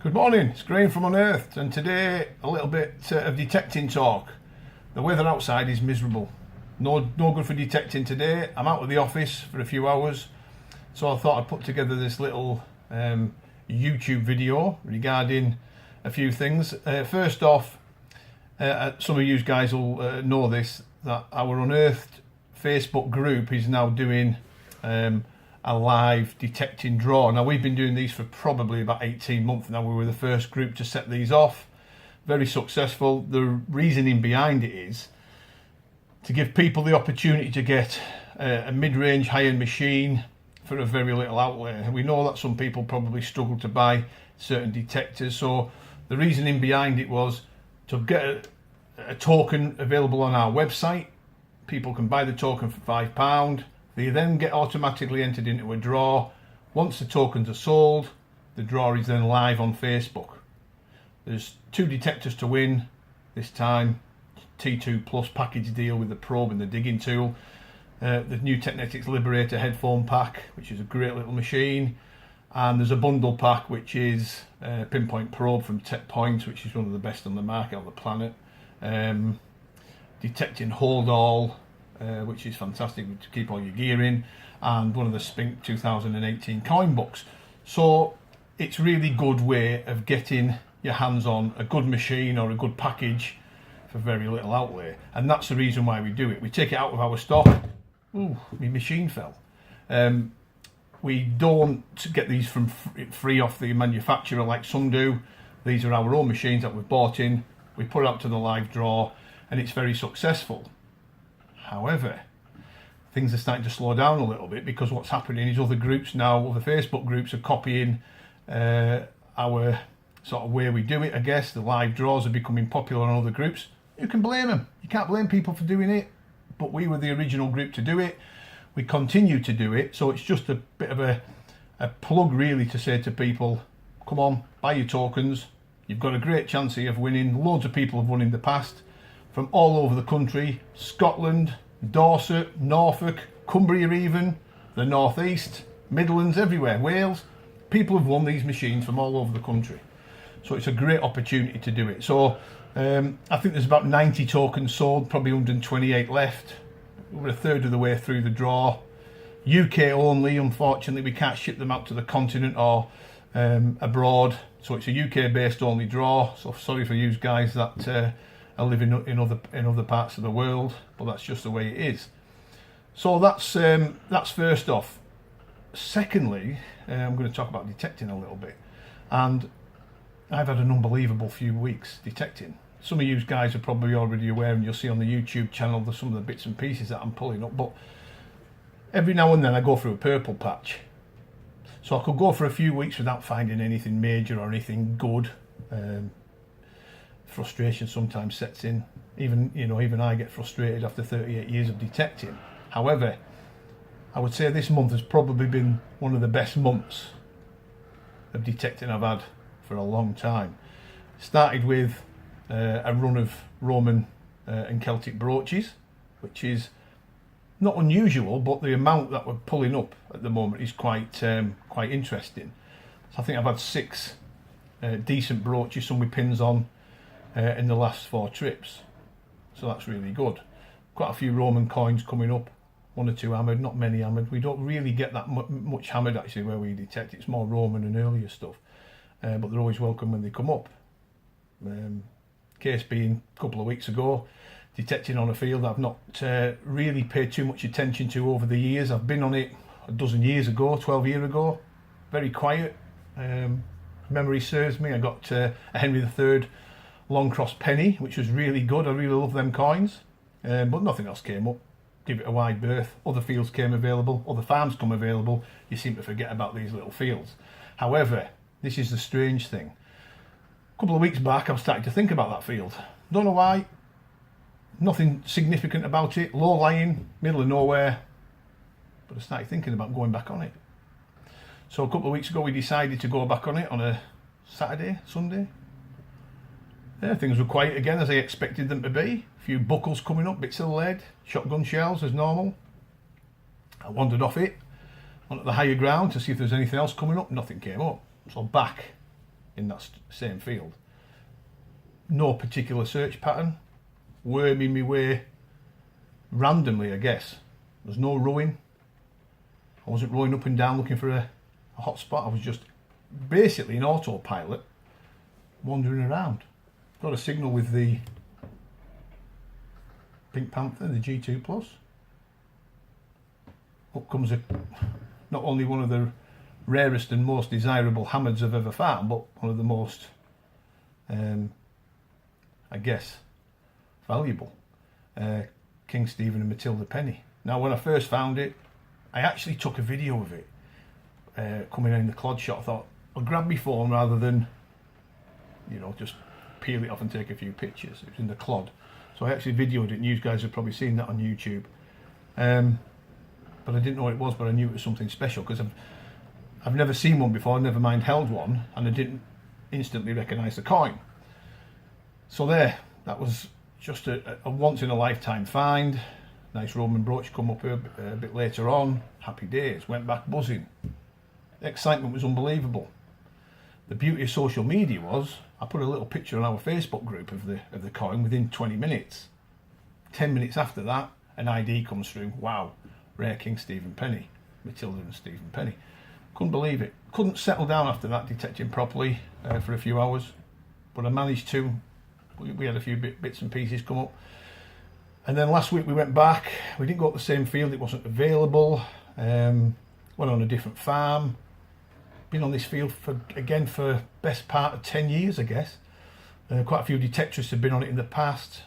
Good morning, it's Graeme from Unearthed, and today a little bit of detecting talk. The weather outside is miserable. No good for detecting today. I'm out of the office for a few hours, so I thought I'd put together this little YouTube video regarding a few things. First off, some of you guys will know this, that our Unearthed Facebook group is now doing a live detecting draw. Now, we've been doing these for probably about 18 months now. We were the first group to set these off. Very successful. The reasoning behind it is to give people the opportunity to get a mid-range high-end machine for a very little outlay. We know that some people probably struggle to buy certain detectors, so the reasoning behind it was to get a token available on our website. People can buy the token for £5. They then get automatically entered into a draw. Once the tokens are sold, the draw is then live on Facebook. There's 2 detectors to win this time. T2 Plus package deal with the probe and the digging tool. The new Technetics Liberator headphone pack, which is a great little machine. And there's a bundle pack, which is a pinpoint probe from Tech Point, which is one of the best on the market on the planet. Detecting hold all, which is fantastic to keep all your gear in, and one of the Spink 2018 coin books. So it's really good way of getting your hands on a good machine or a good package for very little outlay, and that's the reason why we do it. We take it out of our stock. Ooh, my machine fell. We don't get these from free off the manufacturer like some do. These are our own machines that we've bought in. We put it out to the live draw, and it's very successful. However, things are starting to slow down a little bit, because what's happening is other groups now, other Facebook groups are copying our sort of way we do it, I guess. The live draws are becoming popular on other groups. You can blame them. You can't blame people for doing it, but we were the original group to do it. We continue to do it, so it's just a bit of a plug really to say to people, come on, buy your tokens. You've got a great chance here of winning. Loads of people have won in the past, from all over the country, Scotland, Dorset, Norfolk, Cumbria even, the North East, Midlands, everywhere, Wales. People have won these machines from all over the country. So it's a great opportunity to do it. So I think there's about 90 tokens sold, probably 128 left. We're a third of the way through the draw. UK only, unfortunately, we can't ship them out to the continent or abroad. So it's a UK based only draw. So sorry for you guys that are living in other parts of the world, but that's just the way it is. So that's first off. Secondly, I'm going to talk about detecting a little bit, and I've had an unbelievable few weeks detecting. Some of you guys are probably already aware, and you'll see on the YouTube channel there's some of the bits and pieces that I'm pulling up, but every now and then I go through a purple patch. So I could go for a few weeks without finding anything major or anything good. Frustration sometimes sets in. Even I get frustrated after 38 years of detecting. However, I would say this month has probably been one of the best months of detecting I've had for a long time. Started with a run of Roman and Celtic brooches, which is not unusual, but the amount that we're pulling up at the moment is quite interesting. So I think I've had 6 decent brooches, some with pins on, in the last 4 trips, so that's really good. Quite a few Roman coins coming up, 1 or 2 hammered, not many hammered. We don't really get that much hammered actually where we detect. It's more Roman and earlier stuff, but they're always welcome when they come up. Case being, a couple of weeks ago, detecting on a field I've not really paid too much attention to over the years. I've been on it a dozen years ago, 12 years ago, very quiet. Memory serves me, I got a Henry III long cross penny, which was really good. I really love them coins, but nothing else came up. Give it a wide berth. Other fields came available, other farms come available. You seem to forget about these little fields. However, this is the strange thing. A couple of weeks back I was starting to think about that field. Don't know why. Nothing significant about it. Low lying, middle of nowhere. But I started thinking about going back on it. So a couple of weeks ago we decided to go back on it on a Saturday, Sunday. Yeah, things were quiet again, as I expected them to be. A few buckles coming up, bits of lead, shotgun shells as normal. I wandered off it, onto the higher ground to see if there's anything else coming up. Nothing came up. So back in that same field. No particular search pattern, worming my way randomly, I guess. There's no rowing. I wasn't rowing up and down looking for a hot spot. I was just basically in autopilot, wandering around. Got a signal with the Pink Panther, the G2 Plus. Up comes not only one of the rarest and most desirable hammers I've ever found, but one of the most, I guess, valuable. King Stephen and Matilda Penny. Now, when I first found it, I actually took a video of it coming in the clod shot. I thought I'll grab my phone rather than, just peel it off and take a few pictures. It was in the clod, so I actually videoed it, and you guys have probably seen that on YouTube. But I didn't know what it was, but I knew it was something special because I've never seen one before, never mind held one, and I didn't instantly recognise the coin. So that was just a once in a lifetime find. Nice Roman brooch come up a bit later on. Happy days. Went back buzzing. The excitement was unbelievable. The beauty of social media was I put a little picture on our Facebook group of the coin within 20 minutes. 10 minutes after that, an ID comes through. Wow, rare King Stephen Penny, Matilda and Stephen Penny. Couldn't believe it. Couldn't settle down after that detecting properly for a few hours, but I managed to. We had a few bits and pieces come up. And then last week we went back. We didn't go up the same field, it wasn't available. Went on a different farm. Been on this field for best part of 10 years, I guess. Quite a few detectorists have been on it in the past.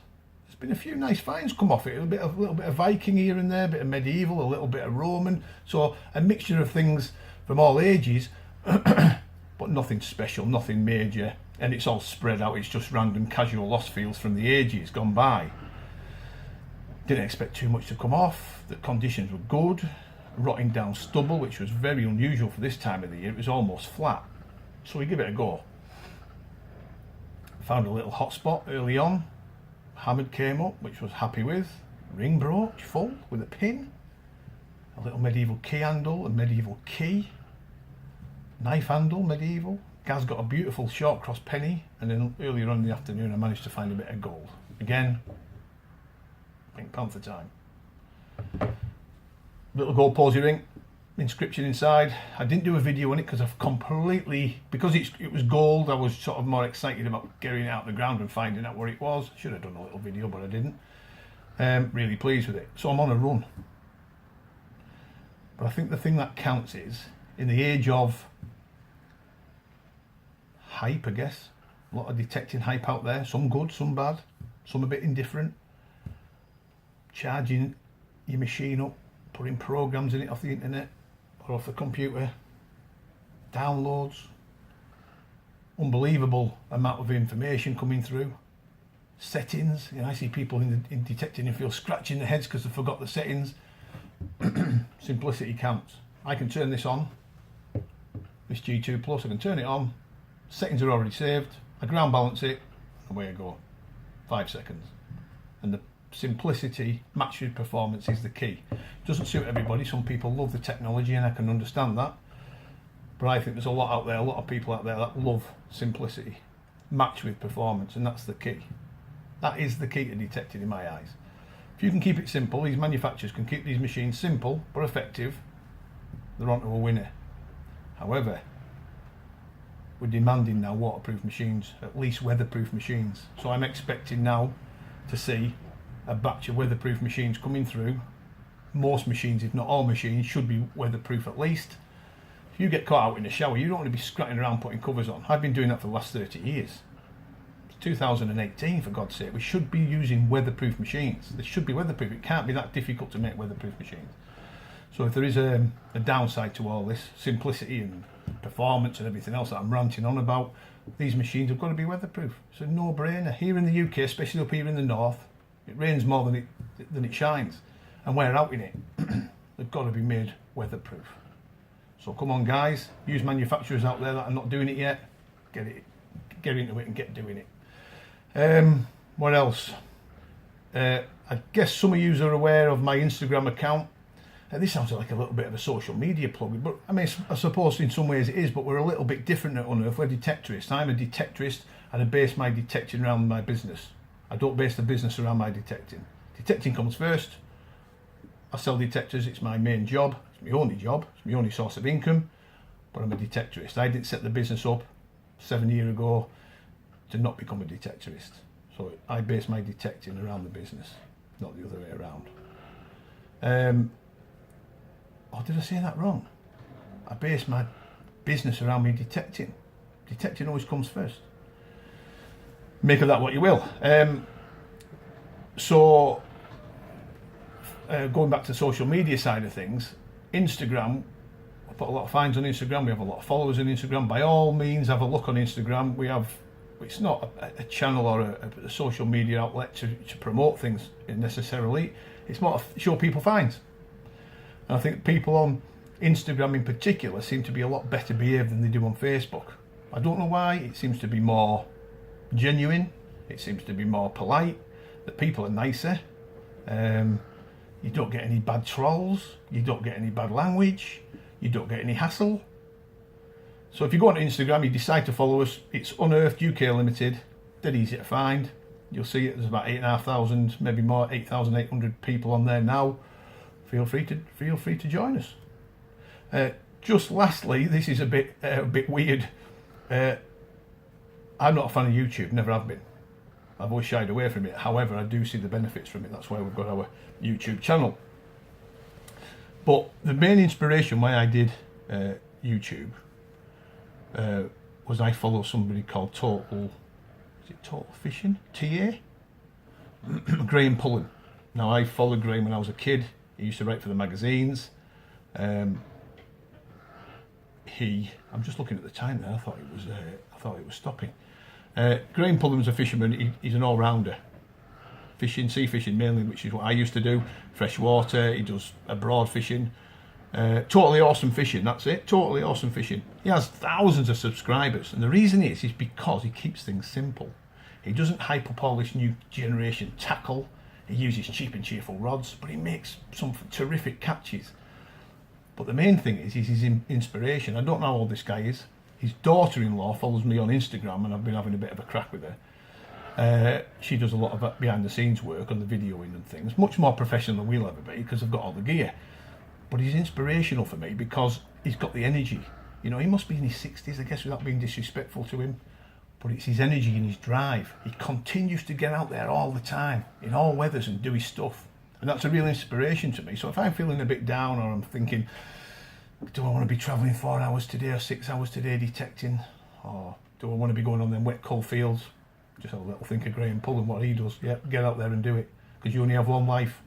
There's been a few nice finds come off it. A little bit of Viking here and there, a bit of medieval, a little bit of Roman. So a mixture of things from all ages, but nothing special, nothing major. And it's all spread out. It's just random casual lost fields from the ages gone by. Didn't expect too much to come off. The conditions were good. Rotting down stubble, which was very unusual for this time of the year. It was almost flat. So we give it a go. Found a little hot spot early on. Hammered came up, which I was happy with. Ring brooch full with a pin. A little medieval key handle, a medieval key. Knife handle, medieval. Gaz got a beautiful short cross penny, and then earlier on in the afternoon I managed to find a bit of gold. Again, Pink Panther time. Little gold posy ring, inscription inside. I didn't do a video on it because because it was gold, I was sort of more excited about getting it out of the ground and finding out where it was. Should have done a little video, but I didn't. Really pleased with it. So I'm on a run. But I think the thing that counts is, in the age of hype, I guess, a lot of detecting hype out there, some good, some bad, some a bit indifferent. Charging your machine up, putting programs in it off the internet or off the computer, downloads, unbelievable amount of information coming through, settings. I see people in detecting and feel scratching their heads because they forgot the settings. Simplicity counts. I can turn this on, this G2 Plus, I can turn it on, settings are already saved, I ground balance it, and away I go. 5 seconds. And the simplicity matched with performance is the key. Doesn't suit everybody. Some people love the technology, and I can understand that, but I think there's a lot out there, a lot of people out there that love simplicity matched with performance, and that's the key. That is the key to detecting in my eyes. If you can keep it simple, these manufacturers can keep these machines simple but effective, they're on to a winner. However, we're demanding now waterproof machines, at least weatherproof machines. So I'm expecting now to see a batch of weatherproof machines coming through. Most machines, if not all machines, should be weatherproof at least. If you get caught out in the shower, you don't want to be scratching around putting covers on. I've been doing that for the last 30 years. It's 2018, for God's sake. We should be using weatherproof machines. They should be weatherproof. It can't be that difficult to make weatherproof machines. So if there is a downside to all this, simplicity and performance and everything else that I'm ranting on about, these machines have got to be weatherproof. It's a no-brainer. Here in the UK, especially up here in the north, it rains more than it shines, and we're out in it. They've got to be made weatherproof. So come on, guys, use manufacturers out there that are not doing it yet. Get into it and get doing it. What else? I guess some of you are aware of my Instagram account. This sounds like a little bit of a social media plug, but I mean, I suppose in some ways it is, but we're a little bit different at Unearthed. We're detectorists. I'm a detectorist, and I base my detecting around my business. I don't base the business around my detecting. Detecting comes first. I sell detectors, it's my main job, it's my only source of income, but I'm a detectorist. I didn't set the business up 7 years ago to not become a detectorist. So I base my detecting around the business, not the other way around. Or did I say that wrong? I base my business around me detecting. Detecting always comes first. Make of that what you will. Going back to the social media side of things, Instagram, I put a lot of finds on Instagram, we have a lot of followers on Instagram. By all means, have a look on Instagram. It's not a channel or a social media outlet to promote things necessarily. It's more to show people finds. And I think people on Instagram in particular seem to be a lot better behaved than they do on Facebook. I don't know why. It seems to be more genuine. It seems to be more polite. The people are nicer. You don't get any bad trolls. You don't get any bad language. You don't get any hassle. So if you go on Instagram, you decide to follow us, it's Unearthed UK Limited. Dead easy to find. You'll see it. There's about 8,500, maybe more, 8,800 people on there now. Feel free to join us. Just lastly, this is a bit weird. I'm not a fan of YouTube, never have been. I've always shied away from it. However, I do see the benefits from it. That's why we've got our YouTube channel. But the main inspiration why I did YouTube was I follow somebody called Total Fishing? TA? Graeme Pullen. Now, I followed Graeme when I was a kid. He used to write for the magazines. I'm just looking at the time there. I thought it was stopping. Graeme Pullen's a fisherman. He's an all-rounder. Fishing, sea fishing mainly, which is what I used to do. Freshwater. He does abroad fishing. Totally awesome fishing. That's it. Totally awesome fishing. He has thousands of subscribers, and the reason is because he keeps things simple. He doesn't hype up all this new generation tackle. He uses cheap and cheerful rods, but he makes some terrific catches. But the main thing is his inspiration. I don't know how old this guy is. His daughter-in-law follows me on Instagram, and I've been having a bit of a crack with her. She does a lot of behind-the-scenes work on the videoing and things, much more professional than we'll ever be because I've got all the gear. But he's inspirational for me because he's got the energy. You know, he must be in his 60s, I guess, without being disrespectful to him. But it's his energy and his drive. He continues to get out there all the time, in all weathers, and do his stuff. And that's a real inspiration to me. So if I'm feeling a bit down, or I'm thinking, do I want to be travelling 4 hours today or 6 hours today detecting? Or do I want to be going on them wet coal fields? Just have a little think of Graeme Pullen, what he does. Yeah, get out there and do it, because you only have one life.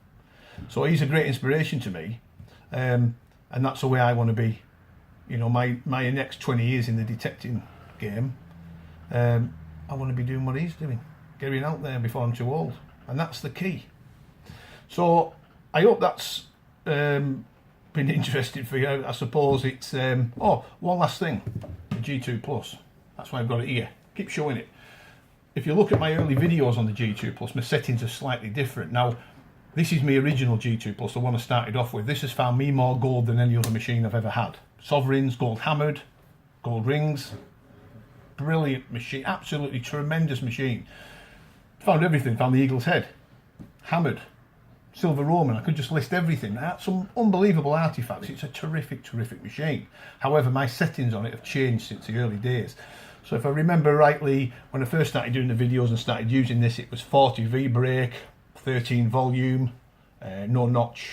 So he's a great inspiration to me. And that's the way I want to be. You know, my next 20 years in the detecting game, I want to be doing what he's doing, getting out there before I'm too old, and that's the key. So I hope that's been interesting for you. I suppose it's one last thing, the G2 Plus. That's why I've got it here. Keep showing it. If you look at my early videos on the G2 Plus, my settings are slightly different. Now, this is my original G2 Plus, the one I started off with. This has found me more gold than any other machine I've ever had. Sovereigns, gold hammered, gold rings. Brilliant machine, absolutely tremendous machine. Found everything, found the eagle's head, hammered, silver Roman. I could just list everything. Some unbelievable artifacts. It's a terrific machine. However, my settings on it have changed since the early days. So if I remember rightly, when I first started doing the videos and started using this, it was 40 V-brake, 13 volume, no notch,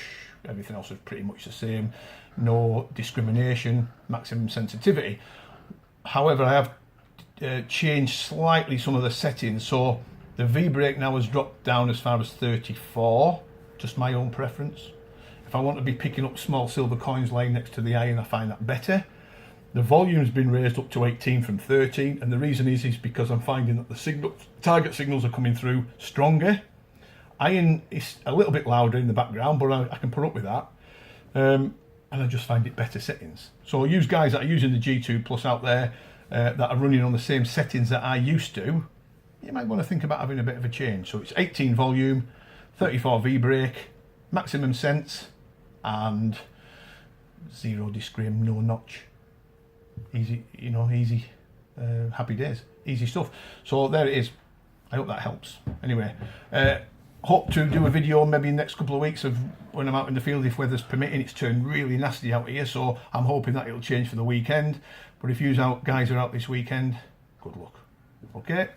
everything else was pretty much the same, no discrimination, maximum sensitivity. However, I have changed slightly some of the settings, so the V-brake now has dropped down as far as 34, just my own preference. If I want to be picking up small silver coins laying next to the iron, I find that better. The volume's been raised up to 18 from 13, and the reason is because I'm finding that the target signals are coming through stronger. Iron is a little bit louder in the background, but I can put up with that. And I just find it better settings. So I'll use guys that are using the G2 Plus out there that are running on the same settings that I used to. You might want to think about having a bit of a change. So it's 18 volume, 34 V-brake, maximum sense, and 0 disc Graeme, no notch. Easy, you know, easy, happy days, easy stuff. So there it is. I hope that helps. Anyway, hope to do a video maybe in the next couple of weeks of when I'm out in the field, if weather's permitting. It's turned really nasty out here, so I'm hoping that it'll change for the weekend. But if you guys are out this weekend, good luck. Okay.